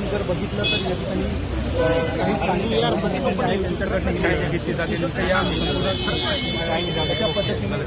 जर बघितलं तर या ठिकाणी काही स्थानिक त्यांच्याकडनं घेतली जाते जसं या अशा पद्धतीने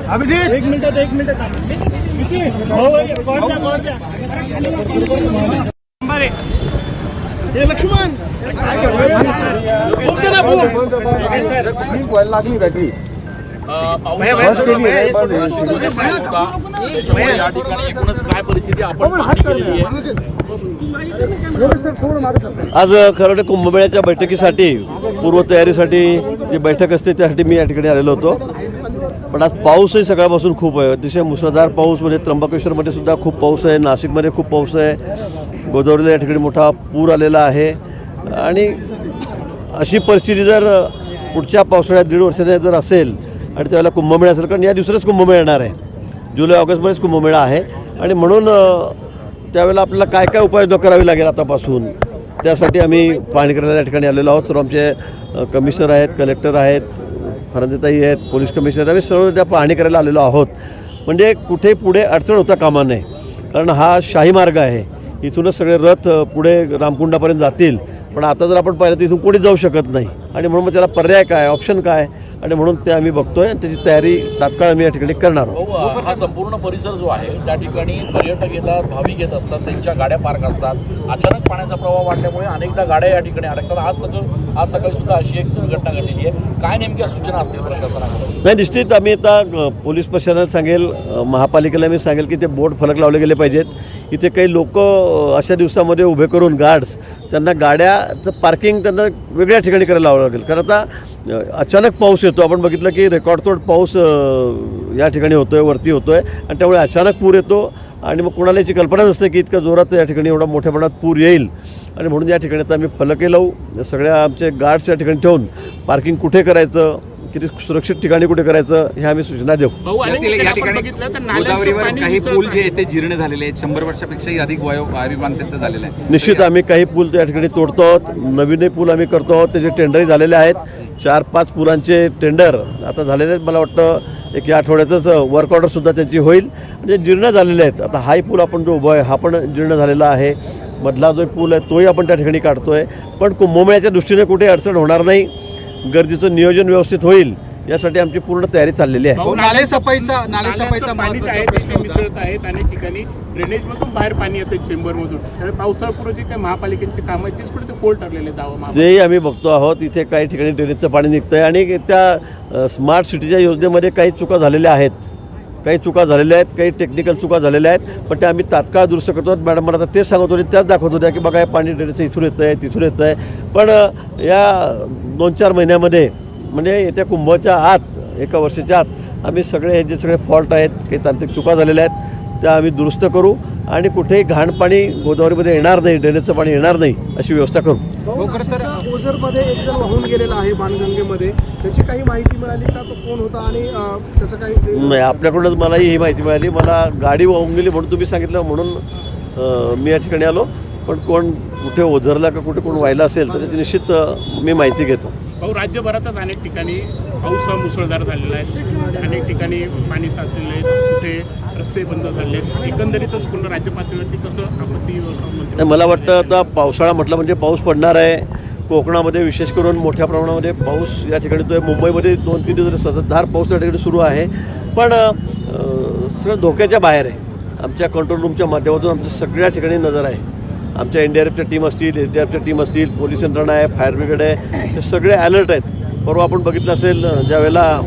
अभिजित एक मिनिट लक्ष्मण लागली बॅटरी या ठिकाणी एकूणच काय परिस्थिती आपण पाहणी केलेली आहे। आज खरडे कुंभमेळ्याच्या बैठकीसाठी पूर्वतयारीसाठी जी बैठक असते त्यासाठी मी या ठिकाणी आलेलो होतो। पण आज पाऊसही सकाळपासून खूप आहे, अतिशय मुसळधार पाऊस, म्हणजे त्र्यंबकेश्वरमध्ये सुद्धा खूप पाऊस आहे, नाशिकमध्ये खूप पाऊस आहे, गोदावरीला या ठिकाणी मोठा पूर आलेला आहे। आणि अशी परिस्थिती जर पुढच्या पावसाळ्यात 1.5 वर्षाने जर असेल आणि त्यावेळेला कुंभमेळा असेल, कारण या दिवसालाच कुंभमेळा येणार आहे, जुलै ऑगस्टमध्येच कुंभमेळा आहे, आणि म्हणून त्यावेळेला आपल्याला काय काय उपाययोजना करावी लागेल आतापासून, त्यासाठी आम्ही पाहणी करायला या ठिकाणी आलेलो आहोत। सर्व आमचे कमिशनर आहेत, कलेक्टर आहेत, फरंदेताई आहेत, पोलीस कमिशनर आहेत, आम्ही सर्व त्या पाहणी करायला आलेलो आहोत। म्हणजे कुठे पुढे अडचण होता कामा नये, कारण हा शाही मार्ग आहे, इथूनच सगळे रथ पुढे रामकुंडापर्यंत जातील, पण आता जर आपण पाहिलं तर इथून कोणीच जाऊ शकत नाही, आणि म्हणून मग त्याला पर्याय काय, ऑप्शन काय, आणि म्हणून ते आम्ही बघतोय आणि त्याची तयारी तात्काळ आम्ही या ठिकाणी करणार आहोत। हा संपूर्ण परिसर जो आहे त्या ठिकाणी पर्यटक येतात, भाविक येत असतात, त्यांच्या गाड्या पार्क असतात, अचानक पाण्याचा प्रवाह वाढल्यामुळे अनेकदा गाड्या या ठिकाणी अडकतात। आज सकाळी सुद्धा अशी एक दुर्घटना घडलेली आहे, काय नेमक्या सूचना असतील प्रशासनाकडे? नाही, निश्चित आम्ही आता पोलीस प्रशासनाला सांगेल, महापालिकेला मी सांगेल की ते बोर्ड फलक लावले गेले पाहिजेत। इथे काही लोक अशा दिवसामध्ये उभे करून गार्ड्स त्यांना गाड्याचं पार्किंग त्यांना वेगळ्या ठिकाणी करायला लावावं लागेल, कारण आता अचानक पाऊस येतो, आपण बघितलं की रेकॉर्डतोड पाऊस या ठिकाणी होतोय, वरती होतोय, आणि त्यामुळे अचानक पूर येतो, आणि मग कोणाला याची कल्पना नसते की इतक्या जोरात या ठिकाणी एवढा मोठ्या प्रमाणात पूर येईल, आणि म्हणून या ठिकाणी आता आम्ही फलके लावू, सगळ्या आमचे गार्ड्स या ठिकाणी ठेवून पार्किंग कुठे करायचं, किती सुरक्षित ठिकाणी कुठे करायचं हे आम्ही सूचना देऊ। या ठिकाणी गोदावरीवर काही पूल जे आहेत ते जीर्ण झालेले आहेत, 100 वर्षापेक्षाही अधिक आयुमान त्यांचं झालेलं आहे। निश्चित आम्ही काही पूल त्या ठिकाणी तोडतो आहोत, नवीनही पूल आम्ही करतो आहोत, त्याचे टेंडरही झालेले आहेत, 4-5 पुलांचे टेंडर आता झालेले आहेत। मला वाटतं एक या आठवड्यातच वर्क ऑर्डरसुद्धा त्याची होईल, म्हणजे जीर्ण झालेले आहेत। आता हाही पूल आपण जो उभा आहे हा पण जीर्ण झालेला आहे, मधला जो पूल आहे तोही आपण त्या ठिकाणी काढतोय, पण कुंभमेळ्याच्या दृष्टीने कुठे अडचण होणार नाही, गर्दीचं नियोजन व्यवस्थित होईल यासाठी आमची पूर्ण तयारी चाललेली आहे। नाले सफाईचा पाणी आहे ते मिसळत आहेत, अनेक ठिकाणी ड्रेनेजमधून बाहेर पाणी येतं चेंबरमधून, त्यामुळे पावसाळ्यापूर्वी जे काही महापालिकेची कामं आहेत तेच कुठे ते फोल्ड ठरलेले दावा तेही आम्ही बघतो आहोत। इथे काही ठिकाणी ड्रेनेजचं पाणी निघतंय, आणि त्या स्मार्ट सिटीच्या योजनेमध्ये काही चुका झालेल्या आहेत, काही टेक्निकल चुका झालेल्या आहेत, पण त्या आम्ही तात्काळ दुरुस्त करतो। मॅडम मला आता तेच सांगत होते, त्याच दाखवत होत्या की बघा हे पाणी ड्रेनेजचं इथून येतं आहे, तिथून येतं आहे, पण या 2-4 महिन्यामध्ये म्हणजे येत्या कुंभच्या आत, 1 वर्षाच्या आत आम्ही सगळे जे सगळे फॉल्ट आहेत, काही तांत्रिक चुका झालेल्या आहेत त्या आम्ही दुरुस्त करू, आणि कुठेही घाण पाणी गोदावरीमध्ये येणार नाही, ड्रेनेजचं पाणी येणार नाही अशी व्यवस्था करू। खरं तर ओझरमध्ये एक जण वाहून गेलेला आहे बाणगंगेमध्ये, त्याची काही माहिती मिळाली का, तो कोण होता आणि त्याचं काही? नाही, आपल्याकडूनच मलाही ही माहिती मिळाली, मला गाडी वाहून गेली म्हणून तुम्ही सांगितलं म्हणून मी या ठिकाणी आलो, पण कोण कुठे ओझरला का कुठे कोण व्हायला असेल तर त्याची निश्चित मी माहिती घेतो। राज्यभरातच अनेक ठिकाणी पाऊस मुसळधार झालेला आहे, अनेक ठिकाणी पाणी साचलेलं आहे, कुठे रस्ते बंद झाले आहेत, एकंदरीतच पूर्ण राज्य पातळीवरती कसं आपत्ती व्यवस्थापन? मला वाटतं आता पावसाळा म्हटलं म्हणजे पाऊस पडणार आहे, कोकणामध्ये विशेष करून मोठ्या प्रमाणामध्ये पाऊस या ठिकाणी तो आहे, मुंबईमध्ये 2-3 दिवस सततधार पाऊस त्या ठिकाणी सुरू आहे, पण सगळं धोक्याच्या बाहेर आहे। आमच्या कंट्रोल रूमच्या माध्यमातून आमच्या सगळ्या ठिकाणी नजर आहे, आमच्या एनडीआरएफच्या टीम असतील, एसडीआरएफच्या टीम असतील, पोलीस यंत्रणा आहे, फायर ब्रिगेड आहे, हे सगळे अलर्ट आहेत। परवा आपण बघितलं असेल ज्यावेळेला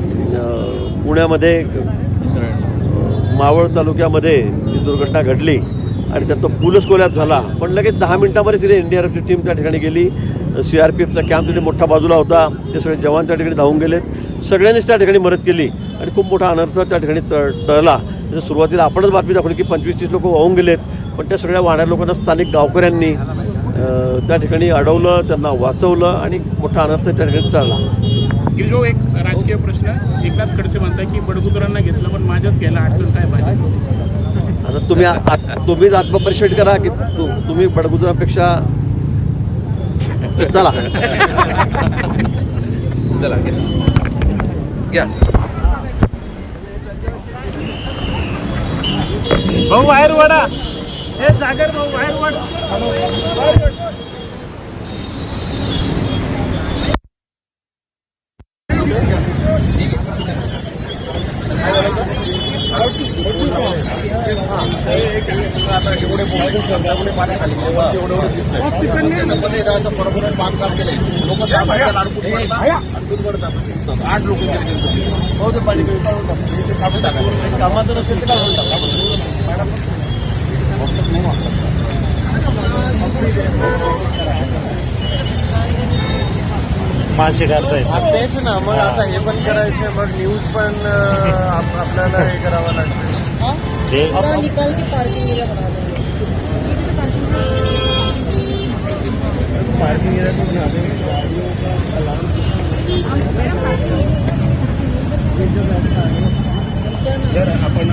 पुण्यामध्ये मावळ तालुक्यामध्ये दुर्घटना घडली आणि त्यात तो पूलच कोल्याप झाला. पण लगेच 10 मिनिटांमध्येच तिथे NDRFची टीम त्या ठिकाणी गेली. CRPFचा कॅम्प तिथे मोठा बाजूला होता. ते सगळे जवान त्या ठिकाणी धावून गेलेत. सगळ्यांनीच त्या ठिकाणी मदत केली आणि खूप मोठा अनर्थ त्या ठिकाणी टळला. म्हणजे सुरुवातीला आपणच बातमी दाखवली की 25-30 लोक वाहून गेलेत, पण त्या सगळ्या वाहणाऱ्या लोकांना स्थानिक गावकऱ्यांनी त्या ठिकाणी अडवलं, त्यांना वाचवलं आणि मोठा अनर्थ त्या ठिकाणी टळला. गिरिजो, एक राजकीय प्रश्न. एकनाथ खडसे म्हणताय की बडगुजरांना घेतलं पण माझ्यात घ्यायला अडचण काय पाहिजे? आता तुम्हीच आत्मपरिषद करा की तुम्ही बडगुजरांपेक्षा चला चला घ्या. भाऊ बाहेर वडा, हे सागर भाऊ बाहेर वड. कामाचं नसेल तर मासे काढताय तेच ना. मग आता हे पण करायचं, मग न्यूज पण आपल्याला हे करावं लागतं. निकाल की पार्किंग एरिया बना पार्किंग एरिया जर आपण